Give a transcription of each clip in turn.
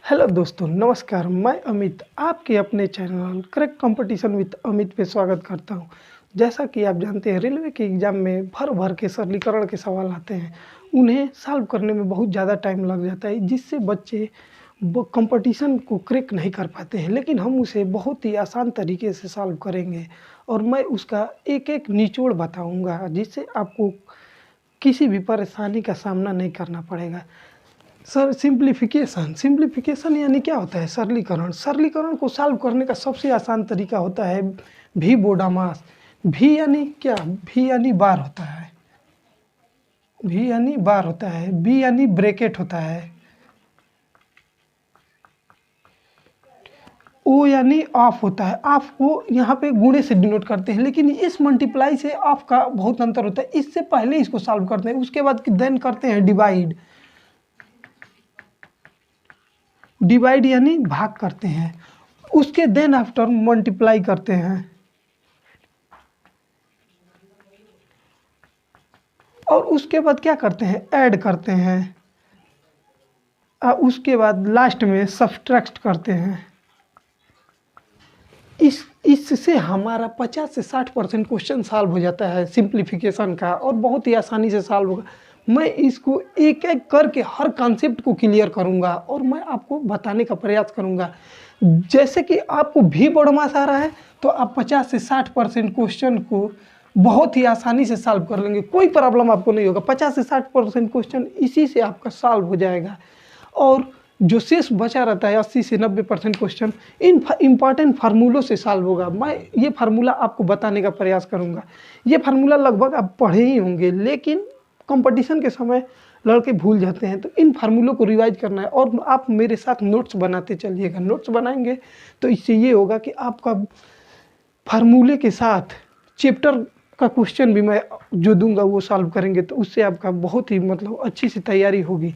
Hello दोस्तों, नमस्कार। मैं अमित आपके अपने channel crack competition with Amit पे स्वागत करता हूं। जैसा कि आप जानते हैं, रेलवे के एग्ज़ाम में भर भर के सरलीकरण के सवाल आते हैं। उन्हें सॉल्व करने में बहुत ज़्यादा टाइम लग जाता है, जिससे बच्चे कंपटीशन को क्रैक नहीं कर पाते हैं। लेकिन हम उसे बहुत ही आसान तरीके से सॉल्व करेंगे और मैं उसका एक एक निचोड़ बताऊँगा, जिससे आपको किसी भी परेशानी का सामना नहीं करना पड़ेगा। सर, सिंप्लीफिकेशन यानी क्या होता है? सरलीकरण। सरलीकरण को सॉल्व करने का सबसे आसान तरीका होता है भी बोडामास। भी यानी क्या? भी यानी बार होता है, भी यानी बार होता है, बी यानी ब्रैकेट होता है, ओ यानी ऑफ होता है। ऑफ को यहाँ पे गुणे से डिनोट करते हैं, लेकिन इस मल्टीप्लाई से ऑफ का बहुत अंतर होता है। इससे पहले इसको सॉल्व करते हैं, उसके बाद देन करते हैं डिवाइड। डिवाइड यानी भाग करते हैं, उसके देन आफ्टर मल्टीप्लाई करते हैं और उसके बाद क्या करते हैं? ऐड करते हैं। उसके बाद लास्ट में सब्ट्रैक्ट करते हैं। इससे हमारा 50 से 60% क्वेश्चन सॉल्व हो जाता है सिंप्लीफिकेशन का, और बहुत ही आसानी से सॉल्व होगा। मैं इसको एक एक करके हर कॉन्सेप्ट को क्लियर करूंगा और मैं आपको बताने का प्रयास करूंगा। जैसे कि आपको भी बोडमास आ रहा है, तो आप 50 से 60% क्वेश्चन को बहुत ही आसानी से सॉल्व कर लेंगे। कोई प्रॉब्लम आपको नहीं होगा। 50 से 60% क्वेश्चन इसी से आपका सॉल्व हो जाएगा, और जो शेष बचा रहता है 80 से 90% क्वेश्चन इन इम्पॉर्टेंट फार्मूलों से सॉल्व होगा। मैं ये फार्मूला आपको बताने का प्रयास करूँगा। ये फार्मूला लगभग आप पढ़े ही होंगे, लेकिन कंपटीशन के समय लड़के भूल जाते हैं। तो इन फार्मूलों को रिवाइज करना है, और आप मेरे साथ नोट्स बनाते चलिएगा। नोट्स बनाएंगे तो इससे ये होगा कि आपका फार्मूले के साथ चैप्टर का क्वेश्चन भी मैं जो दूंगा वो सॉल्व करेंगे, तो उससे आपका बहुत ही अच्छी सी तैयारी होगी।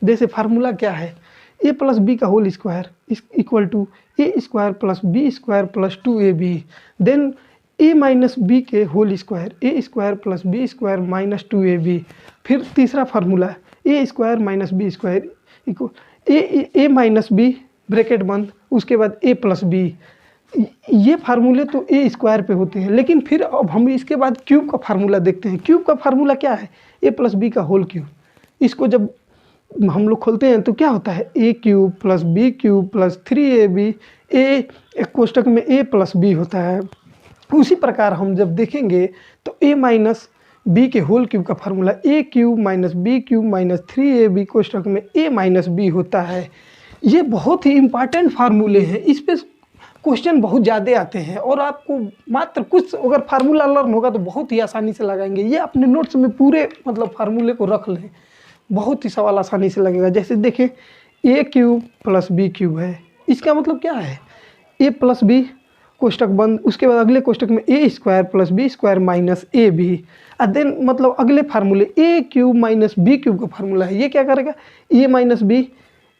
जैसे फार्मूला क्या है? ए प्लस बी का whole square equal to A square plus B square plus 2ab। Then A minus B के whole square, A square plus B square minus 2ab। फिर तीसरा formula A square minus B square equal A minus B bracket बंद, उसके बाद ए plus B. ये फार्मूले तो ए square पे होते हैं, लेकिन फिर अब हम इसके बाद क्यूब का फार्मूला देखते हैं। क्यूब का फार्मूला क्या है? ए प्लस बी का होल क्यूब। इसको जब हम लोग खोलते हैं तो क्या होता है? A cube plus B cube plus 3ab। A कोष्टक में ए प्लस बी होता है। उसी प्रकार हम जब देखेंगे तो ए माइनस बी के होल क्यूब का formula A cube minus B cube minus 3ab कोष्टक में ए माइनस बी होता है। ये बहुत ही इम्पॉर्टेंट फार्मूले हैं। इस पर क्वेश्चन बहुत ज़्यादा आते हैं, और आपको मात्र कुछ अगर फार्मूला लर्न होगा तो बहुत ही आसानी से लगाएंगे। ये अपने नोट्स में पूरे फार्मूले को रख लें, बहुत ही सवाल आसानी से लगेगा। जैसे देखें, ए क्यूब प्लस बी क्यूब है, इसका मतलब क्या है? ए प्लस बी कोष्टक बंद, उसके बाद अगले कोष्टक में A square plus B square minus A B. Then अगले फार्मूले A cube minus B cube का फार्मूला है। ये क्या करेगा? A minus B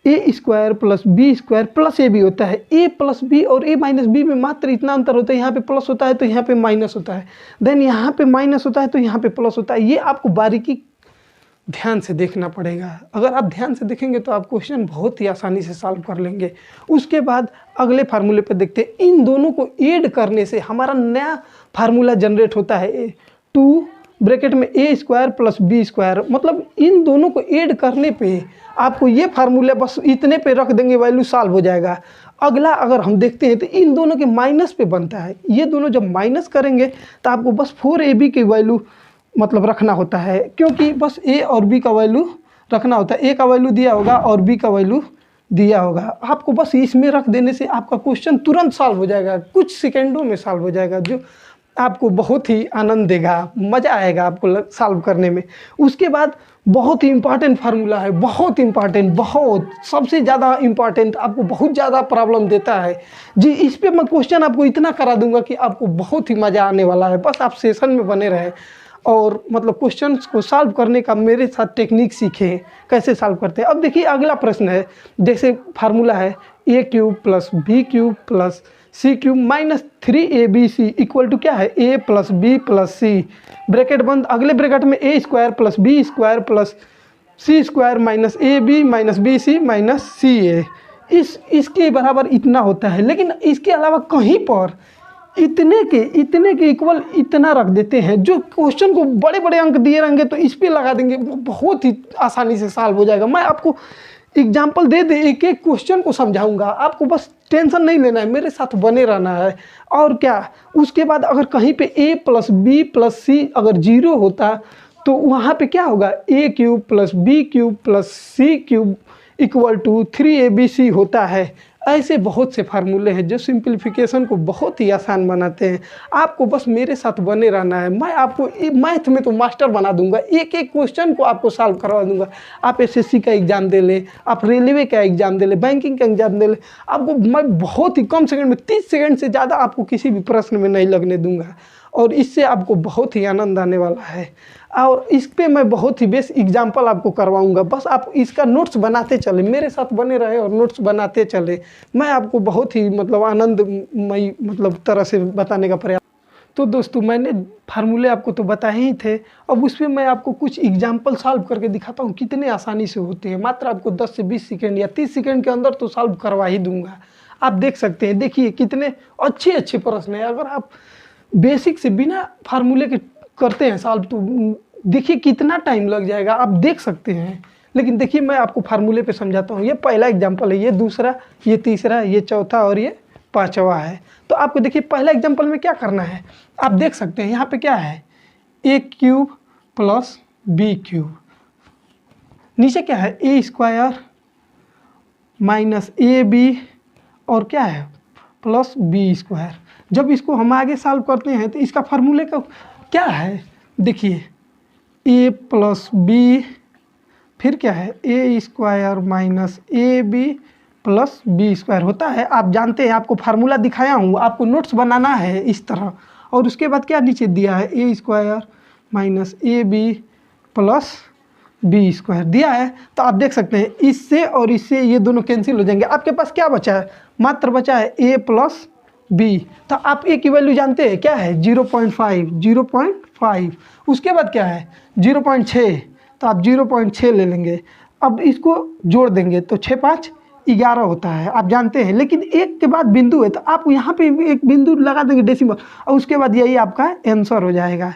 A square plus B square plus A B होता है। ए प्लस बी और ए माइनस बी में मात्र इतना अंतर होता है, यहाँ पे प्लस होता है तो यहाँ पे माइनस होता है, देन यहाँ पे माइनस होता है तो यहाँ पे प्लस होता है। ये आपको बारीकी ध्यान से देखना पड़ेगा। अगर आप ध्यान से देखेंगे तो आप क्वेश्चन बहुत ही आसानी से सॉल्व कर लेंगे। उसके बाद अगले फार्मूले पे देखते हैं। इन दोनों को ऐड करने से हमारा नया फार्मूला जनरेट होता है, 2 ब्रैकेट में A square plus B square. इन दोनों को ऐड करने पे आपको ये फार्मूला बस इतने पे रख देंगे, वैल्यू सॉल्व हो जाएगा। अगला अगर हम देखते हैं तो इन दोनों के माइनस पे बनता है। ये दोनों जब माइनस करेंगे तो आपको बस 4ab की वैल्यू रखना होता है, क्योंकि बस ए और बी का वैल्यू रखना होता है। ए का वैल्यू दिया होगा और बी का वैल्यू दिया होगा। आपको बस इसमें रख देने से आपका क्वेश्चन तुरंत सॉल्व हो जाएगा, कुछ सेकंडों में सॉल्व हो जाएगा, जो आपको बहुत ही आनंद देगा, मज़ा आएगा आपको सॉल्व करने में। उसके बाद बहुत ही इम्पॉर्टेंट फार्मूला है, बहुत इम्पॉर्टेंट, बहुत सबसे ज़्यादा इम्पॉर्टेंट, आपको बहुत ज़्यादा प्रॉब्लम देता है जी। इस पर मैं क्वेश्चन आपको इतना करा दूंगा कि आपको बहुत ही मज़ा आने वाला है। बस आप सेशन में बने रहें और क्वेश्चंस को सॉल्व करने का मेरे साथ टेक्निक सीखें, कैसे सॉल्व करते हैं। अब देखिए, अगला प्रश्न है। जैसे फार्मूला है A cube plus B cube plus C cube minus 3abc equal to क्या है? A plus B plus C bracket बंद, अगले ब्रैकेट में A square plus B square plus C square minus A B minus B C minus C A. इसके बराबर इतना होता है, लेकिन इसके अलावा कहीं पर इतने के इक्वल इतना रख देते हैं। जो क्वेश्चन को बड़े बड़े अंक दिए रहेंगे तो इस पे लगा देंगे, वो बहुत ही आसानी से सॉल्व हो जाएगा। मैं आपको एग्जाम्पल दे एक एक क्वेश्चन को समझाऊंगा, आपको बस टेंशन नहीं लेना है, मेरे साथ बने रहना है। और क्या, उसके बाद अगर कहीं पे a + b + c अगर 0 होता तो वहाँ पे क्या होगा, a³ + b³ + c³ = 3abc होता है। ऐसे बहुत से फार्मूले हैं जो सिंप्लीफिकेशन को बहुत ही आसान बनाते हैं। आपको बस मेरे साथ बने रहना है, मैं आपको मैथ में तो मास्टर बना दूंगा, एक एक क्वेश्चन को आपको सॉल्व करवा दूंगा। आप एसएससी का एग्ज़ाम दे लें, आप रेलवे का एग्ज़ाम दे लें, बैंकिंग का एग्ज़ाम दे लें, आपको मैं बहुत ही कम सेकंड में 30 सेकंड से ज़्यादा आपको किसी भी प्रश्न में नहीं लगने दूंगा, और इससे आपको बहुत ही आनंद आने वाला है। और इस पे मैं बहुत ही बेस्ट एग्जाम्पल आपको करवाऊंगा। बस आप इसका नोट्स बनाते चले, मेरे साथ बने रहे और नोट्स बनाते चले। मैं आपको बहुत ही आनंदमयी तरह से बताने का प्रयास। तो दोस्तों, मैंने फार्मूले आपको तो बताए ही थे, अब उस पर मैं आपको कुछ एग्जाम्पल सॉल्व करके दिखाता हूँ कितने आसानी से होते हैं। मात्र आपको 10 से 20 सेकेंड या 30 सेकेंड के अंदर तो सॉल्व करवा ही दूंगा। आप देख सकते हैं, देखिए कितने अच्छे प्रश्न हैं। अगर आप बेसिक से बिना फार्मूले के करते हैं सॉल्व तो देखिए कितना टाइम लग जाएगा, आप देख सकते हैं। लेकिन देखिए मैं आपको फार्मूले पे समझाता हूँ। ये पहला एग्जाम्पल है, ये दूसरा, ये तीसरा, ये चौथा और ये पांचवा है। तो आपको देखिए पहला एग्जाम्पल में क्या करना है, आप देख सकते हैं यहाँ पे क्या है, a³ + b³, नीचे क्या है a² - ab और क्या है +b²। जब इसको हम आगे सॉल्व करते हैं तो इसका फार्मूले का क्या है, देखिए a + b, फिर क्या है a² - ab + b² होता है। आप जानते हैं, आपको फार्मूला दिखाया हूँ, आपको नोट्स बनाना है इस तरह। और उसके बाद क्या नीचे दिया है, a² - ab + b² दिया है। तो आप देख सकते हैं इससे और इससे ये दोनों कैंसिल हो जाएंगे। आपके पास क्या बचा है, मात्र बचा है a + b। तो आप a की वैल्यू जानते हैं क्या है, 0.5। उसके बाद क्या है 0.6, तो आप 0.6 ले लेंगे। अब इसको जोड़ देंगे तो 6 × 5 = 11 होता है, आप जानते हैं। लेकिन एक के बाद बिंदु है तो आप यहाँ पे एक बिंदु लगा देंगे डेसिमल, और उसके बाद यही आपका आंसर हो जाएगा।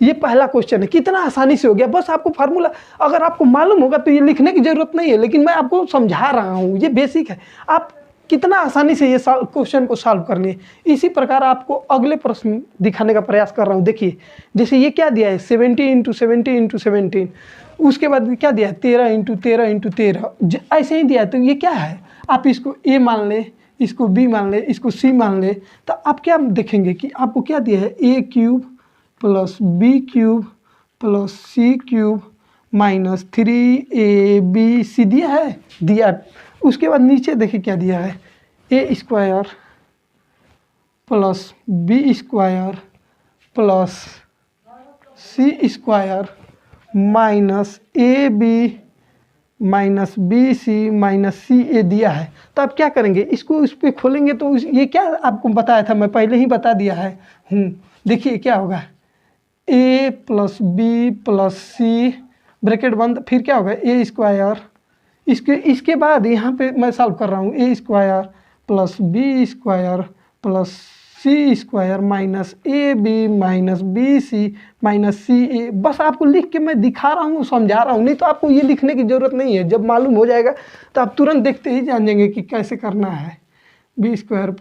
ये पहला क्वेश्चन है, कितना आसानी से हो गया। बस आपको फार्मूला अगर आपको मालूम होगा तो ये लिखने की ज़रूरत नहीं है, लेकिन मैं आपको समझा रहा हूँ, ये बेसिक है। आप कितना आसानी से ये क्वेश्चन को सॉल्व करनी है। इसी प्रकार आपको अगले प्रश्न दिखाने का प्रयास कर रहा हूँ। देखिए जैसे ये क्या दिया है, 70 × 70 × 17, उसके बाद क्या दिया है 13 × 13 × 13, ऐसे ही दिया है। तो ये क्या है, आप इसको a मान लें, इसको b मान लें, इसको c मान लें, तो आप क्या देखेंगे कि आपको क्या दिया है, a³ + b³ + c³ - 3abc दिया है। उसके बाद नीचे देखिए क्या दिया है, a² + b² + c² - ab - bc - ca दिया है। तो आप क्या करेंगे, इसको इस पर खोलेंगे तो ये क्या आपको बताया था, मैं पहले ही बता दिया है। देखिए क्या होगा, a + b + c ब्रैकेट बंद, फिर क्या होगा a²। इसके बाद यहाँ पे मैं सॉल्व कर रहा हूँ, a² + b² + c² - ab - bc - ca। बस आपको लिख के मैं दिखा रहा हूँ, समझा रहा हूँ, नहीं तो आपको ये लिखने की ज़रूरत नहीं है। जब मालूम हो जाएगा तो आप तुरंत देखते ही जान जाएंगे कि कैसे करना है। b² + c² - ab -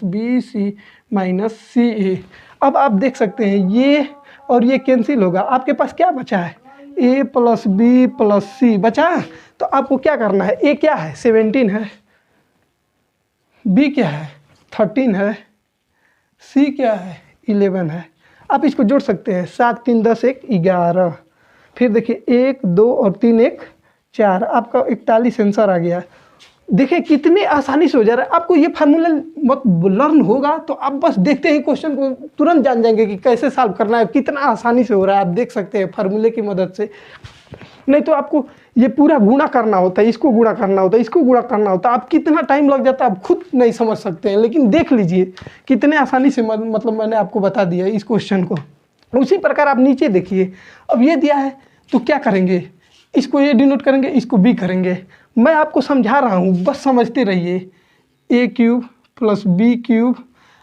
bc - ca। अब आप देख सकते हैं ये और ये कैंसिल होगा, आपके पास क्या बचा है, a + b + c बचा। तो आपको क्या करना है, a क्या है 17 है, b क्या है 13 है, c क्या है 11 है। आप इसको जोड़ सकते हैं, 7 × 3 = 10, 1 = 11। फिर देखिए 1 2 और 3 1 4, आपका 41 आंसर आ गया। देखिए कितने आसानी से हो जा रहा है। आपको ये फार्मूला लर्न होगा तो आप बस देखते ही क्वेश्चन को तुरंत जान जाएंगे कि कैसे सॉल्व करना है, कितना आसानी से हो रहा है। आप देख सकते हैं फार्मूले की मदद से। नहीं तो आपको ये पूरा गुणा करना होता है, इसको गुणा करना होता है, इसको गुणा करना होता है, आप कितना टाइम लग जाता है आप खुद नहीं समझ सकते हैं। लेकिन देख लीजिए कितने आसानी से मैंने आपको बता दिया इस क्वेश्चन को। उसी प्रकार आप नीचे देखिए, अब ये दिया है तो क्या करेंगे, इसको ए डिनोट करेंगे, इसको बी करेंगे। मैं आपको समझा रहा हूँ, बस समझते रहिए। A cube plus B cube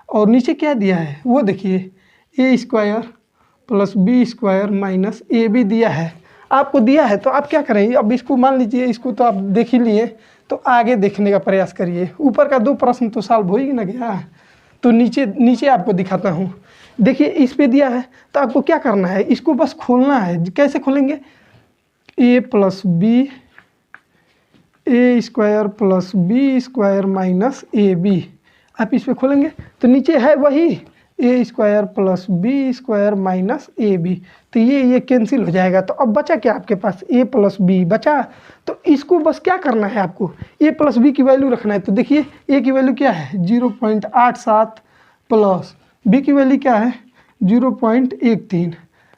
और नीचे क्या दिया है वो देखिए, A square plus B square minus A B दिया है, आपको दिया है। तो आप क्या करेंगे, अब इसको मान लीजिए, इसको तो आप देख ही लिए, तो आगे देखने का प्रयास करिए। ऊपर का 2 प्रश्न तो सॉल्व हो ही ना गया, तो नीचे नीचे आपको दिखाता हूँ। देखिए इस पे दिया है, तो आपको क्या करना है, इसको बस खोलना है। कैसे खोलेंगे, A plus B, A square plus B square minus A B, आप इस पे खोलेंगे तो नीचे है वही A square plus B square minus A B, तो ये कैंसिल हो जाएगा। तो अब बचा क्या आपके पास, ए प्लस बी बचा। तो इसको बस क्या करना है, आपको ए प्लस बी की वैल्यू रखना है। तो देखिए ए की वैल्यू क्या है 0.87 प्लस बी की वैल्यू क्या है 0.13।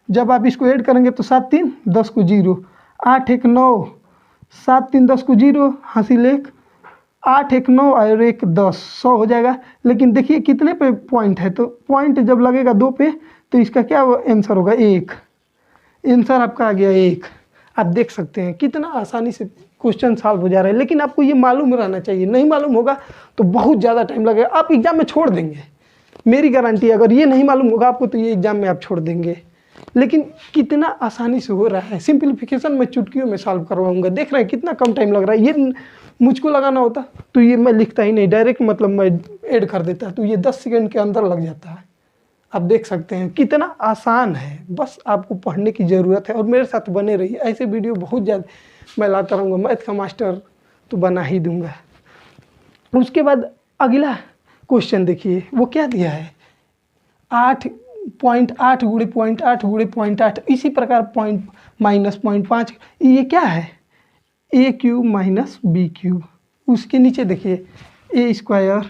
जब आप इसको ऐड करेंगे तो 7 3 10 को 0, 8 1 9, 7 3 10 को 0, हासिल 1, 8 1 9 और 1 10, 100 हो जाएगा। लेकिन देखिए कितने पे पॉइंट है, तो पॉइंट जब लगेगा 2 पे तो इसका क्या आंसर होगा 1। आंसर आपका आ गया 1। आप देख सकते हैं कितना आसानी से क्वेश्चन सॉल्व हो जा रहा है। लेकिन आपको ये मालूम रहना चाहिए, नहीं मालूम होगा तो बहुत ज़्यादा टाइम लगेगा, आप एग्ज़ाम में छोड़ देंगे, मेरी गारंटी है। अगर ये नहीं मालूम होगा आपको तो ये एग्ज़ाम में आप छोड़ देंगे। लेकिन कितना आसानी से हो रहा है, सिंप्लीफिकेशन मैं चुटकियों में सॉल्व करवाऊंगा। देख रहे हैं कितना कम टाइम लग रहा है। ये मुझको लगाना होता तो ये मैं लिखता ही नहीं, डायरेक्ट मतलब मैं ऐड कर देता, तो ये 10 सेकंड के अंदर लग जाता है। आप देख सकते हैं कितना आसान है, बस आपको पढ़ने की ज़रूरत है और मेरे साथ बने रहिए। ऐसे वीडियो बहुत ज़्यादा मैं लाता रहूँगा, मैथ का मास्टर तो बना ही दूँगा। उसके बाद अगला क्वेश्चन देखिए वो क्या दिया है, 8.8 गुणे 0.8 गुणे 0.8, इसी प्रकार पॉइंट माइनस 0.5, ये क्या है A cube minus B cube. उसके नीचे देखिए A square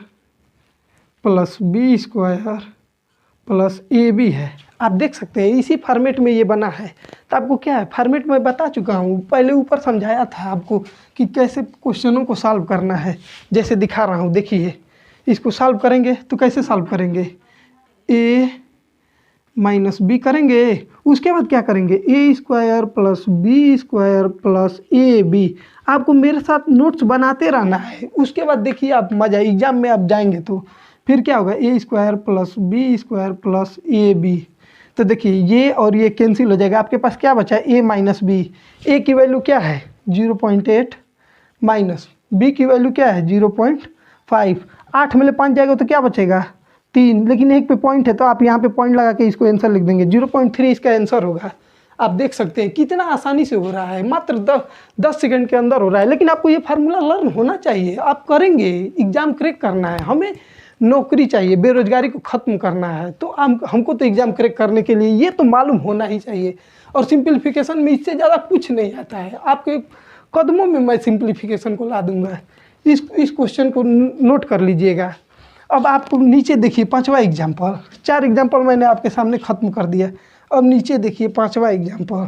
plus B square plus A B है। आप देख सकते हैं इसी फॉर्मेट में ये बना है। तो आपको क्या है, फॉर्मेट में बता चुका हूँ, पहले ऊपर समझाया था आपको कि कैसे क्वेश्चनों को सॉल्व करना है। जैसे दिखा रहा हूँ, देखिए इसको सॉल्व करेंगे तो कैसे सॉल्व करेंगे, ए माइनस बी करेंगे, उसके बाद क्या करेंगे A square plus B square plus A B. आपको मेरे साथ नोट्स बनाते रहना है। उसके बाद देखिए आप मज़ा, एग्जाम में आप जाएंगे तो फिर क्या होगा, A square plus B square plus A B. तो देखिए ये और ये कैंसिल हो जाएगा, आपके पास क्या बचा है ए माइनस बी। ए की वैल्यू क्या है 0.8 माइनस बी की वैल्यू क्या है 0.5, 8 में 5 जाएगा तो क्या बचेगा 3, लेकिन एक पे पॉइंट है तो आप यहाँ पे पॉइंट लगा के इसको आंसर लिख देंगे, 0.3 इसका आंसर होगा। आप देख सकते हैं कितना आसानी से हो रहा है, मात्र 10 सेकंड के अंदर हो रहा है। लेकिन आपको ये फार्मूला लर्न होना चाहिए, आप करेंगे, एग्ज़ाम क्रैक करना है, हमें नौकरी चाहिए, बेरोजगारी को ख़त्म करना है। तो हमको तो एग्ज़ाम क्रैक करने के लिए ये तो मालूम होना ही चाहिए। और सिंप्लीफिकेशन में इससे ज़्यादा कुछ नहीं आता है, आपके कदमों में मैं सिंप्लीफिकेशन को ला दूंगा। इस क्वेश्चन को नोट कर लीजिएगा। अब आपको नीचे देखिए 5वां एग्जाम्पल, 4 एग्जाम्पल मैंने आपके सामने ख़त्म कर दिया। अब नीचे देखिए 5वां एग्जाम्पल।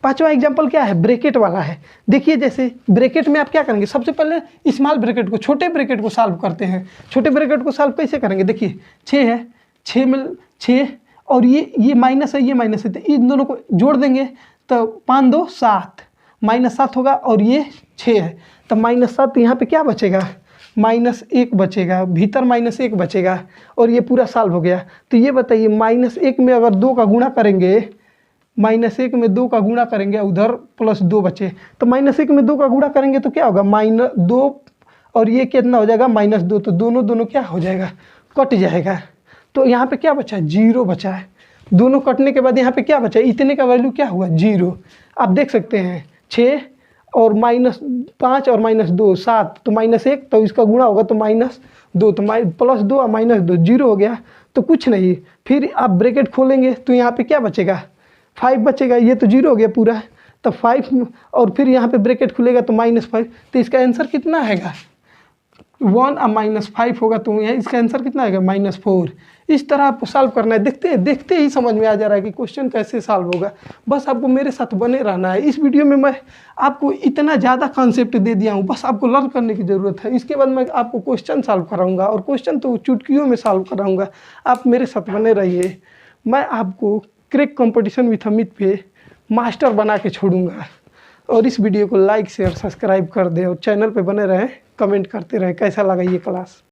5वां एग्जाम्पल क्या है, ब्रैकेट वाला है। देखिए जैसे ब्रैकेट में आप क्या करेंगे, सबसे पहले स्मॉल ब्रैकेट को, छोटे ब्रैकेट को सॉल्व करते हैं। छोटे ब्रैकेट को सॉल्व कैसे करेंगे, देखिए 6 है, 6 में 6 और ये माइनस है, ये माइनस है, तो इन दोनों को जोड़ देंगे तो 5 2 7 -7 होगा और ये 6 है तो -7, यहाँ पे क्या बचेगा -1 बचेगा, भीतर -1 बचेगा और ये पूरा सॉल्व हो गया। तो ये बताइए -1 में अगर 2 का गुणा करेंगे, -1 में 2 का गुणा करेंगे, उधर +2 बचे, तो -1 में 2 का गुणा करेंगे तो क्या होगा -2 और ये कितना हो जाएगा -2, तो दोनों क्या हो जाएगा, कट जाएगा। तो यहाँ पे क्या बचा है 0 बचा है। दोनों कटने के बाद यहाँ पे क्या बचा है, इतने का वैल्यू क्या हुआ 0। आप देख सकते हैं 6 और -5 और -2 7, तो -1, तो इसका गुणा होगा तो -2, तो +2 और -2 0 हो गया। तो कुछ नहीं, फिर आप ब्रैकेट खोलेंगे तो यहाँ पे क्या बचेगा 5 बचेगा, ये तो 0 हो गया पूरा, तो 5 और फिर यहाँ पे ब्रैकेट खुलेगा तो -5, तो इसका आंसर कितना आएगा 1 और -5 होगा, तो यहाँ इसका आंसर कितना आएगा -4। इस तरह आपको सॉल्व करना है। देखते ही समझ में आ जा रहा है कि क्वेश्चन कैसे सॉल्व होगा। बस आपको मेरे साथ बने रहना है। इस वीडियो में मैं आपको इतना ज़्यादा कॉन्सेप्ट दे दिया हूँ, बस आपको लर्न करने की ज़रूरत है। इसके बाद मैं आपको क्वेश्चन सॉल्व कराऊंगा और क्वेश्चन तो चुटकियों में सॉल्व कराऊंगा। आप मेरे साथ बने रहिए। मैं आपको क्रैक कंपटीशन विथ अमित पे मास्टर बना के छोड़ूंगा। और इस वीडियो को लाइक शेयर सब्सक्राइब कर दें और चैनल पे बने रहें, कमेंट करते रहें कैसा लगा ये क्लास।